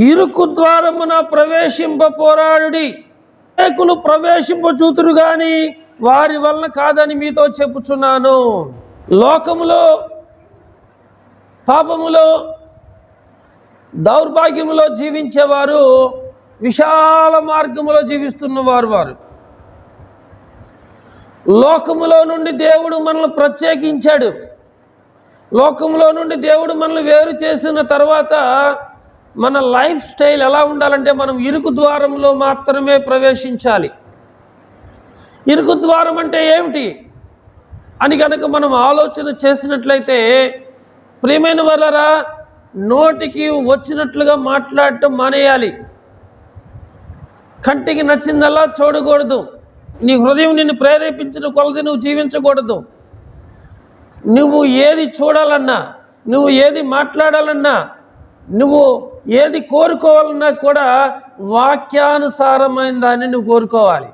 ఇరుకు ద్వారమున ప్రవేశింప పోరాడుడి, అనేకులు ప్రవేశింప చూతురు గాని వారి వలన కాదని మీతో చెప్పుచున్నాను. లోకములో, పాపములో, దౌర్భాగ్యములో జీవించేవారు విశాల మార్గములో జీవిస్తున్నవారు. వారు లోకములో నుండి దేవుడు మనల్ని ప్రత్యేకించాడు. లోకములో నుండి దేవుడు మనల్ని వేరు చేసిన తర్వాత మన లైఫ్ స్టైల్ ఎలా ఉండాలంటే మనం ఇరుకు ద్వారంలో మాత్రమే ప్రవేశించాలి. ఇరుకు ద్వారం అంటే ఏమిటి అని కనుక మనం ఆలోచన చేసినట్లయితే, ప్రియమైన వాళ్ళరా, నోటికి వచ్చినట్లుగా మాట్లాడటం మానేయాలి. కంటికి నచ్చిందల్లా చూడకూడదు. నీ హృదయం నిన్ను ప్రేరేపించిన కొలది నువ్వు జీవించకూడదు. నువ్వు ఏది చూడాలన్నా, నువ్వు ఏది మాట్లాడాలన్నా, నువ్వు ఏది కోరుకోవాలన్నా కూడా వాక్యానుసారమైన దాన్ని నువ్వు కోరుకోవాలి.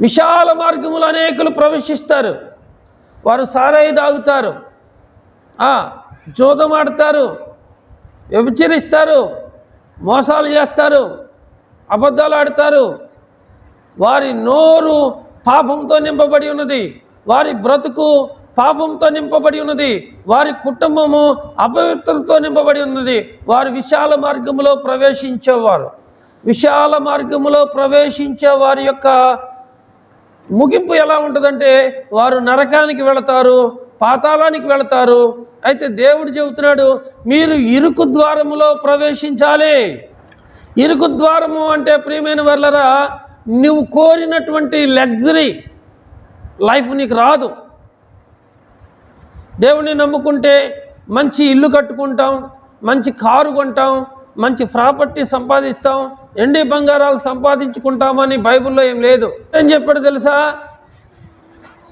విశాల మార్గములు అనేకులు ప్రవేశిస్తారు. వారు సారాయి తాగుతారు, జూదమాడతారు, వ్యభిచరిస్తారు, మోసాలు చేస్తారు, అబద్ధాలు ఆడతారు. వారి నోరు పాపంతో నింపబడి ఉన్నది. వారి బ్రతుకు పాపంతో నింపబడి ఉన్నది. వారి కుటుంబము అపవిత్రతతో నింపబడి ఉన్నది. వారు విశాల మార్గములో ప్రవేశించేవారు. విశాల మార్గములో ప్రవేశించే వారి యొక్క ముగింపు ఎలా ఉంటుందంటే, వారు నరకానికి వెళతారు, పాతాళానికి వెళతారు. అయితే దేవుడు చెబుతున్నాడు, మీరు ఇరుకు ద్వారములో ప్రవేశించాలి. ఇరుకు ద్వారము అంటే ప్రియమైన వాళ్ళరా, నువ్వు కోరినటువంటి లగ్జరీ లైఫ్ నీకు రాదు. దేవుడిని నమ్ముకుంటే మంచి ఇల్లు కట్టుకుంటాం, మంచి కారు కొంటాం, మంచి ప్రాపర్టీ సంపాదిస్తాం, ఎండి బంగారాలు సంపాదించుకుంటామని బైబిల్లో ఏం లేదు. ఏం చెప్పాడు తెలుసా?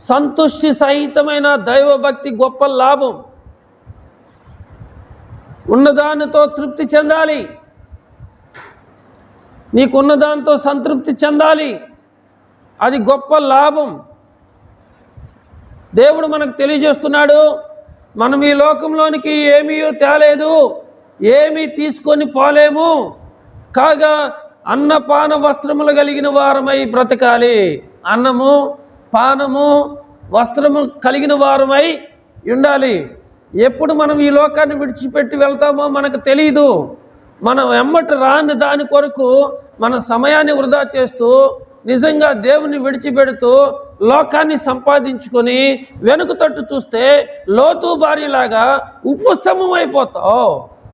సంతుష్టి సహితమైన దైవభక్తి గొప్ప లాభం. ఉన్నదానితో తృప్తి చెందాలి. నీకున్నదాంతో సంతృప్తి చెందాలి. అది గొప్ప లాభం. దేవుడు మనకు తెలియజేస్తున్నాడు, మనం ఈ లోకంలోనికి ఏమీ తేలేదు, ఏమీ తీసుకొని పోలేము. కాగా అన్నపాన వస్త్రములు కలిగిన వారమై బ్రతకాలి. అన్నము, పానము, వస్త్రము కలిగిన వారమై ఉండాలి. ఎప్పుడు మనం ఈ లోకాన్ని విడిచిపెట్టి వెళ్తామో మనకు తెలియదు. మనం ఎమ్మటి రాని దాని కొరకు మన సమయాన్ని వృధా చేస్తూ, నిజంగా దేవుని విడిచిపెడుతూ లోకాన్ని సంపాదించుకొని వెనుక తట్టు చూస్తే లోతు భార్యలాగా ఉప్పు స్తంభం అయిపోతావు.